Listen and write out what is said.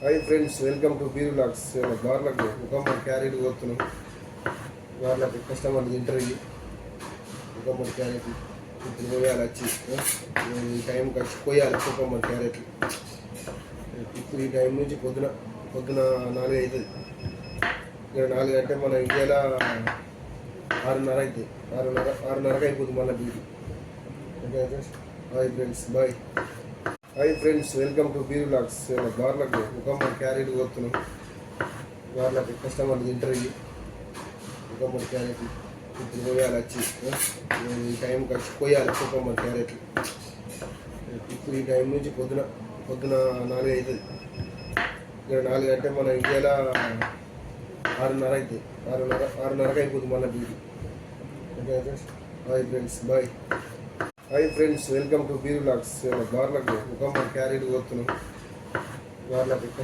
Hi friends, welcome to beer blogs. బార్లకు ఒక క్యారెట్ పోతున్నాం. బార్లకు కస్టమర్లు ఇంటర్వ్యూ ఒక క్యారెట్ ఇప్పుడు పోయాలి వచ్చి ఈ టైంకి వచ్చి పోయాలి ఒక క్యారెట్. ఇప్పుడు ఈ టైం నుంచి పొద్దున 4 అవుతుంది. ఇక్కడ 4 అంటే మన ఇండియాలో 6:30 అవుతుంది. 6:30కి అయిపోతుంది మళ్ళీ duty. Okay friends, hi friends, bye. Hi friends, welcome to beer blogs. బార్లకు ఒక క్యారెట్ పోతున్నాం. బార్లకు కస్టమర్లు ఇంటర్వ్యూ ఒక క్యారెట్ ఇప్పుడు పోయాలి వచ్చి ఈ టైంకి వచ్చి పోయాలి ఒక క్యారెట్. ఇప్పుడు ఈ టైం నుంచి పొద్దున 4 అవుతుంది. ఇక్కడ 4 అంటే మన ఇండియాలో 6:30 అవుతుంది. 6:30కి అయిపోతుంది మళ్ళీ duty. Okay friends, hi friends, bye. Hi friends, welcome to beer blogs. బార్లకు ఒక క్యారెట్ పోతున్నాం. బార్లకు